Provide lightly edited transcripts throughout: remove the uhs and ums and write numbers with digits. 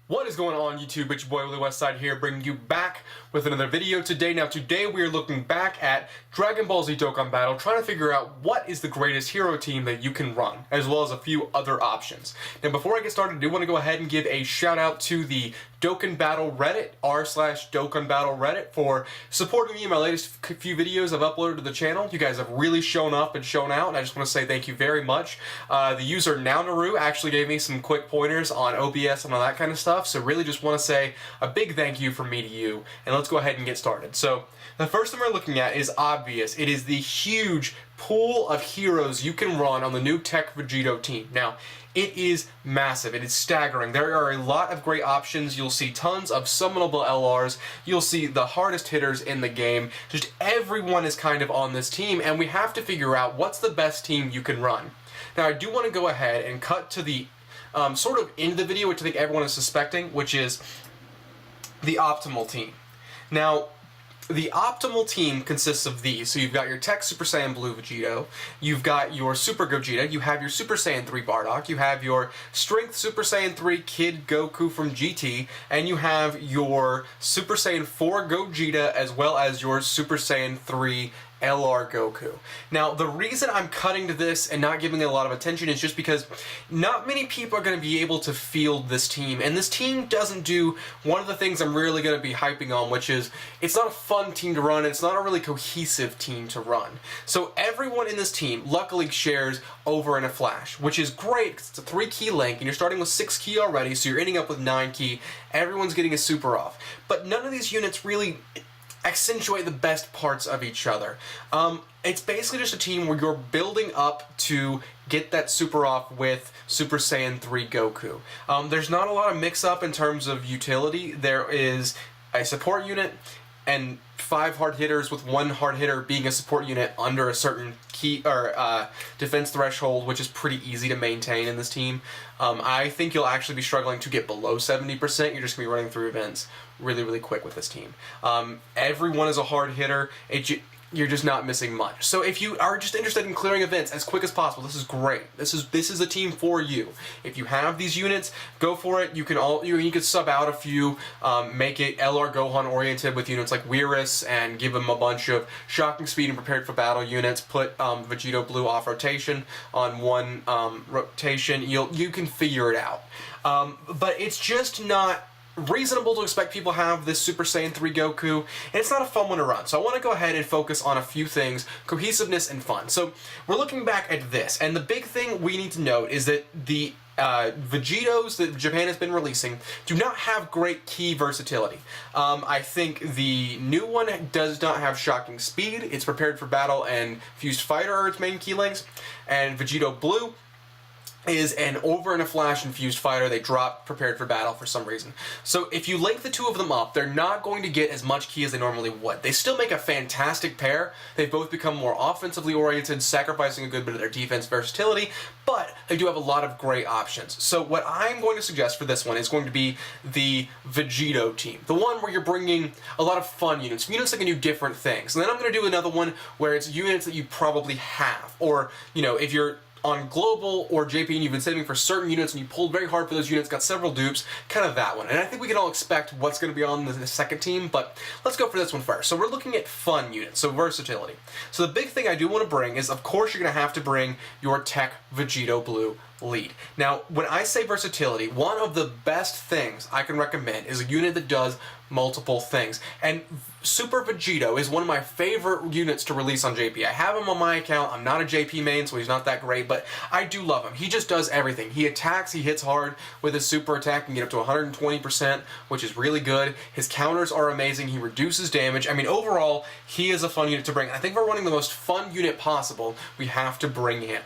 What is going on YouTube? It's your boy Willie Westside here, bringing you back with another video today. Now today we are looking back at Dragon Ball Z Dokkan Battle, trying to figure out what is the greatest hero team that you can run, as well as a few other options. Now before I get started, I do want to go ahead and give a shout out to the Dokkan Battle Reddit, r/Dokkan Battle Reddit, for supporting me in my latest few videos I've uploaded to the channel. You guys have really shown up and shown out, and I just want to say thank you very much. The user NowNaru actually gave me some quick pointers on OBS and all that kind of stuff, so really just want to say a big thank you from me to you, and let's go ahead and get started. So, the first thing we're looking at is obvious. It is the huge pool of heroes you can run on the new TEQ Vegito team. Now, it is massive. It is staggering. There are a lot of great options. You'll see tons of summonable LRs. You'll see the hardest hitters in the game. Just everyone is kind of on this team, and we have to figure out what's the best team you can run. Now, I do want to go ahead and cut to the sort of end of the video, which I think everyone is suspecting, which is the optimal team. Now, the optimal team consists of these. So you've got your TEQ Super Saiyan Blue Vegito, you've got your Super Gogeta, you have your Super Saiyan 3 Bardock, you have your Strength Super Saiyan 3 Kid Goku from GT, and you have your Super Saiyan 4 Gogeta, as well as your Super Saiyan 3 LR Goku. Now, the reason I'm cutting to this and not giving it a lot of attention is just because not many people are going to be able to field this team, and this team doesn't do one of the things I'm really going to be hyping on, which is it's not a fun team to run, and it's not a really cohesive team to run. So everyone in this team luckily shares over in a flash, which is great because it's a 3-key link, and you're starting with 6 key already, so you're ending up with 9 key. Everyone's getting a super off. But none of these units really accentuate the best parts of each other. It's basically just a team where you're building up to get that super off with Super Saiyan 3 Goku. There's not a lot of mix-up in terms of utility. There is a support unit and 5 hard hitters, with 1 hard hitter being a support unit under a certain key or defense threshold, which is pretty easy to maintain in this team. I think you'll actually be struggling to get below 70%. You're just going to be running through events really quick with this team. Everyone is a hard hitter. You're just not missing much. So if you are just interested in clearing events as quick as possible, this is great. This is a team for you. If you have these units, go for it. You can sub out a few, make it LR Gohan oriented with units like Whirus, and give them a bunch of shocking speed and prepared for battle units. Put Vegito Blue off rotation on 1 rotation. You can figure it out. But it's just not reasonable to expect people have this Super Saiyan 3 Goku, and it's not a fun one to run. So I want to go ahead and focus on a few things: cohesiveness and fun. So we're looking back at this, and the big thing we need to note is that the Vegitos that Japan has been releasing do not have great key versatility. I think the new one does not have shocking speed. It's prepared for battle and fused fighter are its main key links, and Vegito Blue is an over and a flash infused fighter. They drop prepared for battle for some reason. So if you link the two of them up, they're not going to get as much key as they normally would. They still make a fantastic pair. They've both become more offensively oriented, sacrificing a good bit of their defense versatility, but they do have a lot of great options. So what I'm going to suggest for this one is going to be the Vegito team. The one where you're bringing a lot of fun units that can do different things. And then I'm going to do another one where it's units that you probably have. Or, if you're on Global or JP and you've been saving for certain units and you pulled very hard for those units, got several dupes, kind of that one. And I think we can all expect what's going to be on the second team, but let's go for this one first. So we're looking at fun units, so versatility. So the big thing I do want to bring is, of course, you're going to have to bring your TEQ Vegito Blue lead. Now, when I say versatility, one of the best things I can recommend is a unit that does multiple things. And Super Vegito is one of my favorite units to release on JP. I have him on my account. I'm not a JP main, so he's not that great, but I do love him. He just does everything. He attacks, he hits hard with his super attack, and get up to 120%, which is really good. His counters are amazing. He reduces damage. I mean, overall, he is a fun unit to bring. I think if we're running the most fun unit possible, we have to bring him.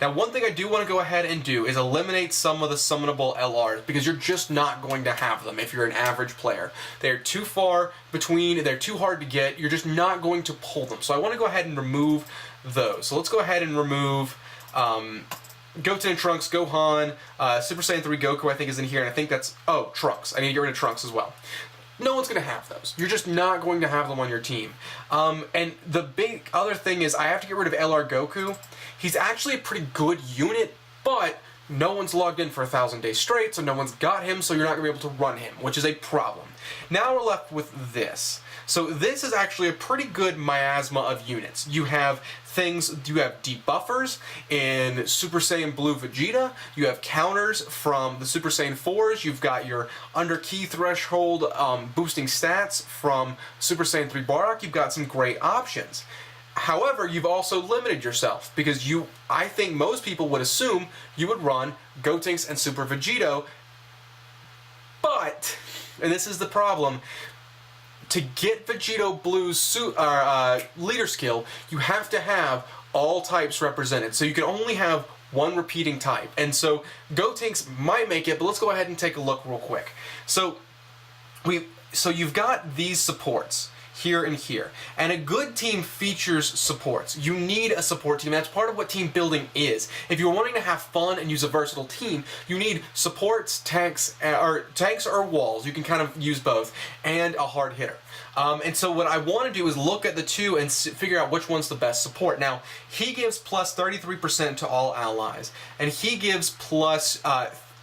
Now, one thing I do want to go ahead and do is eliminate some of the summonable LRs, because you're just not going to have them if you're an average player. They're too far between, they're too hard to get, you're just not going to pull them. So I want to go ahead and remove those. So let's go ahead and remove Goten and Trunks, Gohan, Super Saiyan 3 Goku I think is in here, and I think that's, Trunks. I need to get rid of Trunks as well. No one's going to have those. You're just not going to have them on your team. And the big other thing is I have to get rid of LR Goku. He's actually a pretty good unit, but no one's logged in for 1,000 days straight, so no one's got him, so you're not going to be able to run him, which is a problem. Now we're left with this. So this is actually a pretty good miasma of units. You have debuffers in Super Saiyan Blue Vegeta, you have counters from the Super Saiyan 4s, you've got your under key threshold boosting stats from Super Saiyan 3 Bardock, you've got some great options. However, you've also limited yourself, because I think most people would assume you would run Gotenks and Super Vegito, but, and this is the problem, to get Vegito Blue's leader skill, you have to have all types represented. So you can only have one repeating type. And so Gotenks might make it, but let's go ahead and take a look real quick. So you've got these supports here and here. And a good team features supports. You need a support team. That's part of what team building is. If you're wanting to have fun and use a versatile team, you need supports, tanks or walls. You can kind of use both, and a hard hitter. And so what I want to do is look at the two and figure out which one's the best support. Now, he gives plus 33% to all allies, and he gives plus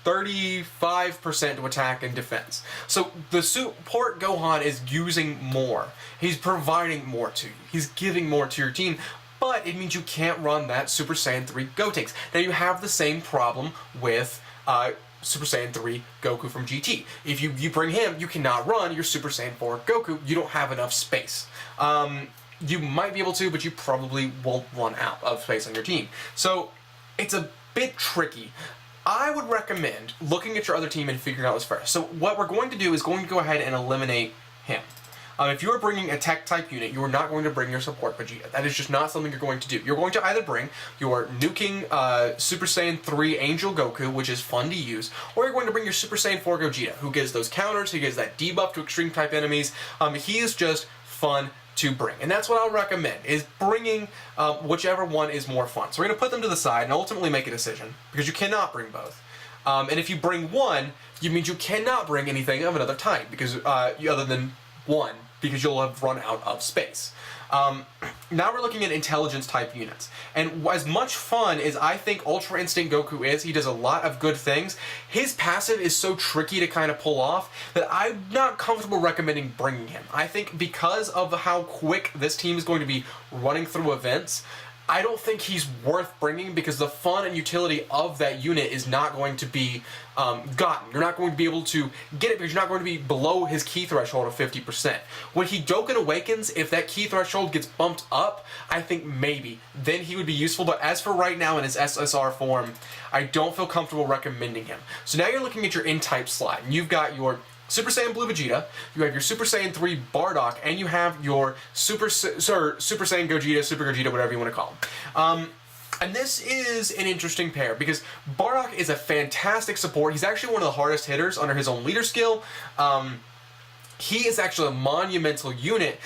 35% to attack and defense. So the support Gohan is using more. He's providing more to you. He's giving more to your team, but it means you can't run that Super Saiyan 3 Gotenks. Now you have the same problem with Super Saiyan 3 Goku from GT. If you bring him, you cannot run your Super Saiyan 4 Goku. You don't have enough space. You might be able to, but you probably won't run out of space on your team. So it's a bit tricky. I would recommend looking at your other team and figuring out this first. So what we're going to do is going to go ahead and eliminate him. If you are bringing a tech type unit, you are not going to bring your support Vegeta. That is just not something you're going to do. You're going to either bring your nuking Super Saiyan 3 Angel Goku, which is fun to use, or you're going to bring your Super Saiyan 4 Gogeta, who gives those counters, who gives that debuff to extreme type enemies. He is just fun to bring. And that's what I'll recommend, is bringing whichever one is more fun. So we're going to put them to the side and ultimately make a decision, because you cannot bring both. And if you bring one, it means you cannot bring anything of another type, because other than one, because you'll have run out of space. Now we're looking at intelligence type units. And as much fun as I think Ultra Instinct Goku is, he does a lot of good things, his passive is so tricky to kind of pull off that I'm not comfortable recommending bringing him. I think because of how quick this team is going to be running through events, I don't think he's worth bringing, because the fun and utility of that unit is not going to be gotten. You're not going to be able to get it, because you're not going to be below his key threshold of 50%. When he Dokkan Awakens, if that key threshold gets bumped up, I think maybe then he would be useful. But as for right now in his SSR form, I don't feel comfortable recommending him. So now you're looking at your N-type slide, and you've got your Super Saiyan Blue Vegeta, you have your Super Saiyan 3 Bardock, and you have your Super Saiyan Gogeta, Super Gogeta, whatever you want to call him. And this is an interesting pair, because Bardock is a fantastic support. He's actually one of the hardest hitters under his own leader skill. He is actually a monumental unit.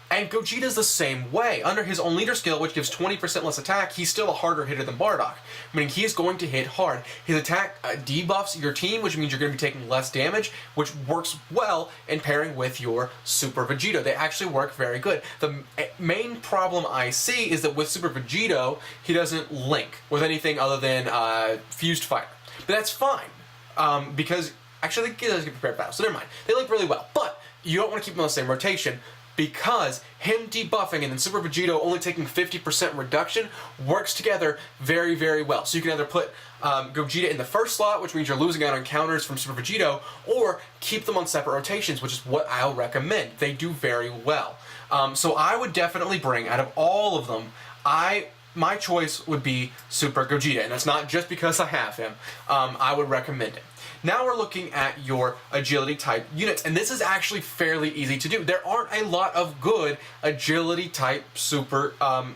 And Gogeta's the same way. Under his own leader skill, which gives 20% less attack, he's still a harder hitter than Bardock, meaning he is going to hit hard. His attack debuffs your team, which means you're going to be taking less damage, which works well in pairing with your Super Vegito. They actually work very good. The main problem I see is that with Super Vegito, he doesn't link with anything other than Fused Fighter. But that's fine, because actually he does get prepared battle, so never mind. They link really well, but you don't want to keep them on the same rotation, because him debuffing and then Super Vegito only taking 50% reduction works together very, very well. So you can either put Gogeta in the first slot, which means you're losing out on counters from Super Vegito, or keep them on separate rotations, which is what I'll recommend. They do very well. So I would definitely bring, out of all of them, my choice would be Super Gogeta, and that's not just because I have him. I would recommend it. Now we're looking at your agility type units, and this is actually fairly easy to do. There aren't a lot of good agility type super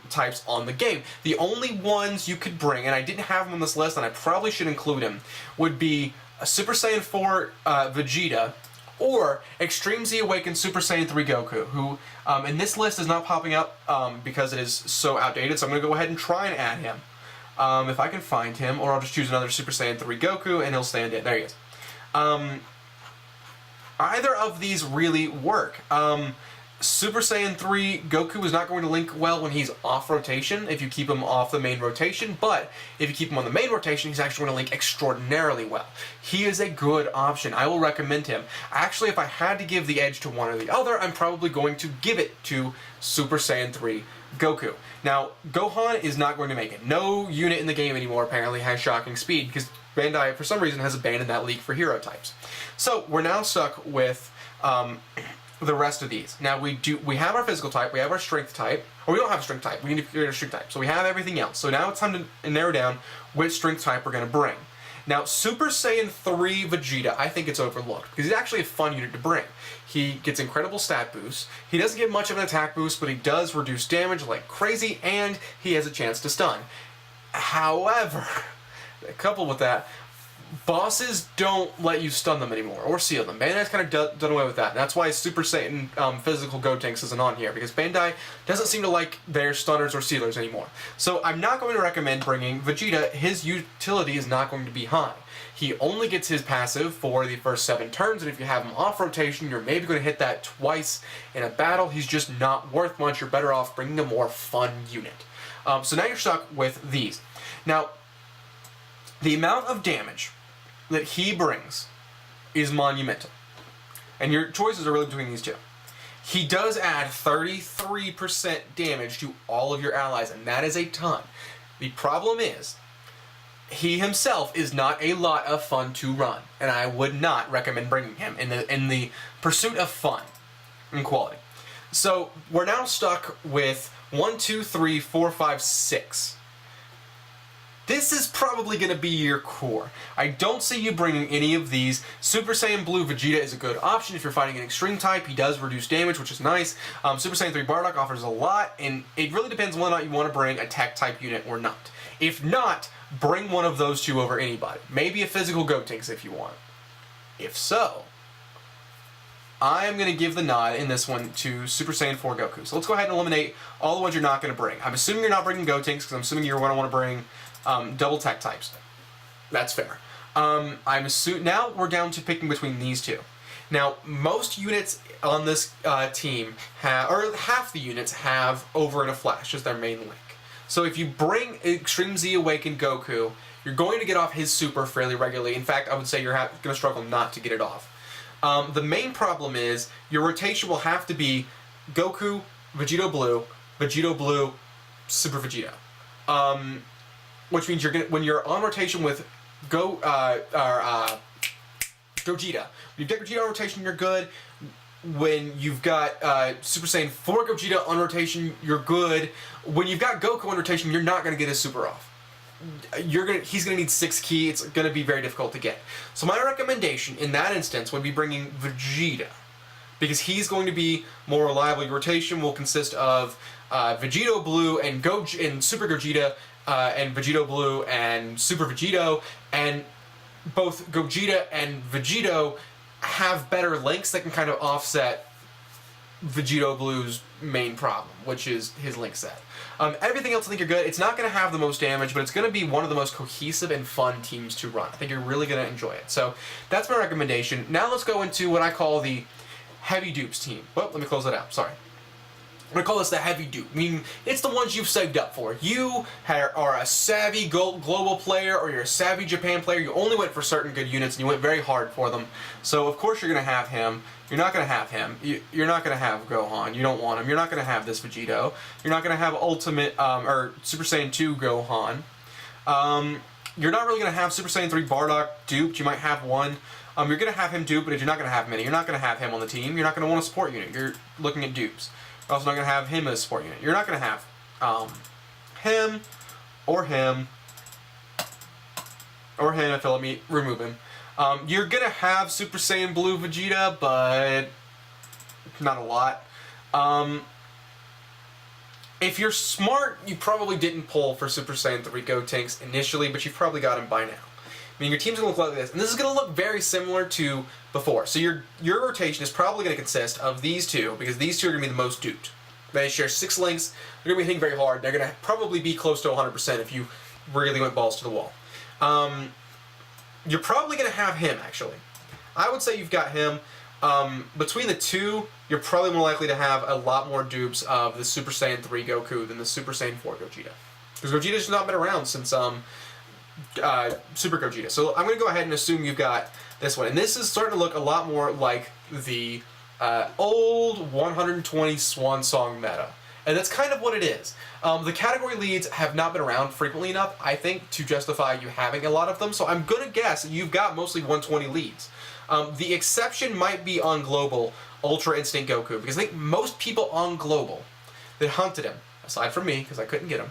types on the game. The only ones you could bring, and I didn't have them on this list, and I probably should include him, would be a Super Saiyan 4 Vegeta, or Extreme Z Awakened Super Saiyan 3 Goku, who, and this list is not popping up because it is so outdated, so I'm going to go ahead and try and add him. If I can find him, or I'll just choose another Super Saiyan 3 Goku, and he'll stand in. There he is. Either of these really work. Super Saiyan 3, Goku is not going to link well when he's off rotation, if you keep him off the main rotation, but if you keep him on the main rotation, he's actually going to link extraordinarily well. He is a good option. I will recommend him. Actually, if I had to give the edge to one or the other, I'm probably going to give it to Super Saiyan 3 Goku. Now, Gohan is not going to make it. No unit in the game anymore apparently has shocking speed, because Bandai, for some reason, has abandoned that league for hero types. So, we're now stuck with the rest of these. Now we have our physical type, we have our strength type, or we don't have a strength type, we need to create a strength type. So we have everything else. So now it's time to narrow down which strength type we're going to bring. Now Super Saiyan 3 Vegeta, I think it's overlooked, because he's actually a fun unit to bring. He gets incredible stat boosts, he doesn't get much of an attack boost, but he does reduce damage like crazy, and he has a chance to stun. However, coupled with that, bosses don't let you stun them anymore, or seal them. Bandai's kind of done away with that. And that's why Super Saiyan Physical Gotenks isn't on here, because Bandai doesn't seem to like their stunners or sealers anymore. So I'm not going to recommend bringing Vegeta. His utility is not going to be high. He only gets his passive for the first 7 turns, and if you have him off rotation, you're maybe going to hit that twice in a battle. He's just not worth much. You're better off bringing a more fun unit. So now you're stuck with these. Now, the amount of damage that he brings is monumental. And your choices are really between these two. He does add 33% damage to all of your allies, and that is a ton. The problem is, he himself is not a lot of fun to run, and I would not recommend bringing him in the pursuit of fun and quality. So we're now stuck with 1, 2, 3, 4, 5, 6. This is probably going to be your core. I don't see you bringing any of these. Super Saiyan Blue Vegeta is a good option if you're fighting an extreme type. He does reduce damage, which is nice. Super Saiyan 3 Bardock offers a lot, and it really depends on whether or not you want to bring a tech type unit or not. If not, bring one of those two over anybody. Maybe a physical Gotenks if you want. If so, I'm going to give the nod in this one to Super Saiyan 4 Goku. So let's go ahead and eliminate all the ones you're not going to bring. I'm assuming you're not bringing Gotenks, because I'm assuming you're going to want to bring double tech types. That's fair. Now we're down to picking between these two. Now, most units on this team have, or half the units have Over in a Flash as their main link. So if you bring Extreme Z Awakened Goku, you're going to get off his super fairly regularly. In fact, I would say you're going to struggle not to get it off. The main problem is your rotation will have to be Goku, Vegito Blue, Super Vegeta. Which means you're gonna, when you're on rotation with Gogeta, when you've got Gogeta on rotation, you're good. When you've got Super Saiyan 4 Gogeta on rotation, you're good. When you've got Goku on rotation, you're not gonna get his super off. He's gonna need 6 ki. It's gonna be very difficult to get. So my recommendation in that instance would be bringing Vegeta, because he's going to be more reliable. Your rotation will consist of Vegito Blue and Super Gogeta. And Vegito Blue and Super Vegito, and both Gogeta and Vegito have better links that can kind of offset Vegito Blue's main problem, which is his link set. Everything else I think you're good. It's not going to have the most damage, but it's going to be one of the most cohesive and fun teams to run. I think you're really going to enjoy it. So that's my recommendation. Now let's go into what I call the heavy dupes team. Well, let me close that out. Sorry. I'm going to call this the heavy dupe, meaning it's the ones you've saved up for. You are a savvy global player, or you're a savvy Japan player. You only went for certain good units, and you went very hard for them. So, of course, you're going to have him. You're not going to have him. You're not going to have Gohan. You don't want him. You're not going to have this Vegito. You're not going to have Ultimate, or Super Saiyan 2 Gohan. You're not really going to have Super Saiyan 3 Bardock duped. You might have one. You're going to have him duped, but you're not going to have many. You're not going to have him on the team. You're not going to want a support unit. You're looking at dupes. You're also not going to have him as a support unit. You're not going to have him, or him if you let me remove him. You're going to have Super Saiyan Blue Vegeta, but not a lot. If you're smart, you probably didn't pull for Super Saiyan 3 Gotenks initially, but you've probably got him by now. I mean, your team's going to look like this, and this is going to look very similar to before. So your rotation is probably going to consist of these two, because these two are going to be the most duped. They share 6 links, they're going to be hitting very hard, they're going to probably be close to 100% if you really went balls to the wall. You're probably going to have him, actually. I would say you've got him. Between the two, you're probably more likely to have a lot more dupes of the Super Saiyan 3 Goku than the Super Saiyan 4 Gogeta. Because Gogeta's not been around since Super Gogeta. So I'm going to go ahead and assume you've got this one. And this is starting to look a lot more like the old 120 Swan Song meta. And that's kind of what it is. The category leads have not been around frequently enough, I think, to justify you having a lot of them. So I'm going to guess that you've got mostly 120 leads. The exception might be on Global, Ultra Instinct Goku, because I think most people on Global that hunted him, aside from me, because I couldn't get him,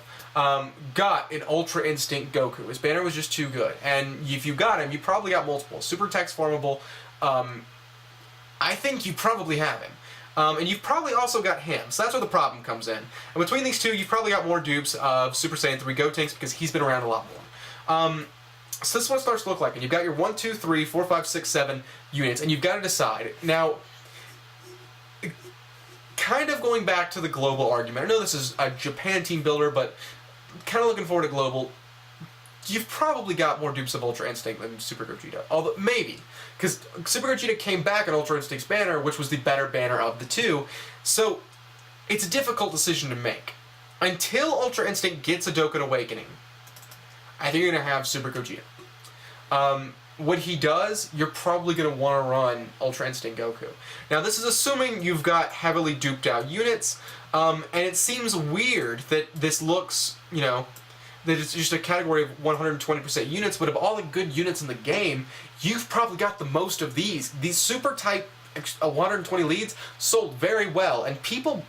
got an Ultra Instinct Goku. His banner was just too good. And if you got him, you probably got multiple. Super Text Formable, I think you probably have him. And you've probably also got him, so that's where the problem comes in. And between these two, you've probably got more dupes of Super Saiyan 3 Gotenks because he's been around a lot more. So this is what it starts to look like, and you've got your 1, 2, 3, 4, 5, 6, 7 units, and you've got to decide. Now, kind of going back to the Global argument, I know this is a Japan team builder, but kind of looking forward to Global, you've probably got more dupes of Ultra Instinct than Super Gogeta. Although, maybe. Because Super Gogeta came back on Ultra Instinct's banner, which was the better banner of the two. So, it's a difficult decision to make. Until Ultra Instinct gets a Dokkan Awakening, I think you're going to have Super Gogeta. When he does, you're probably going to want to run Ultra Instinct Goku. Now, this is assuming you've got heavily duped out units, and it seems weird that this looks, you know, that it's just a category of 120% units, but of all the good units in the game, you've probably got the most of these. These super type 120 leads sold very well, and people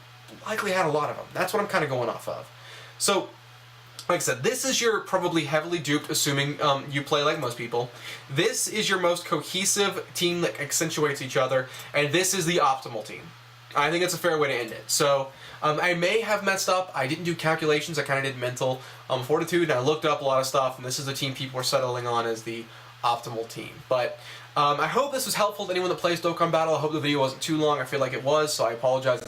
likely had a lot of them. That's what I'm kind of going off of. So, like I said, this is your probably heavily duped, assuming you play like most people. This is your most cohesive team that accentuates each other, and this is the optimal team. I think it's a fair way to end it. So, I may have messed up. I didn't do calculations. I kind of did mental fortitude, and I looked up a lot of stuff, and this is the team people are settling on as the optimal team. But I hope this was helpful to anyone that plays Dokkan Battle. I hope the video wasn't too long. I feel like it was, so I apologize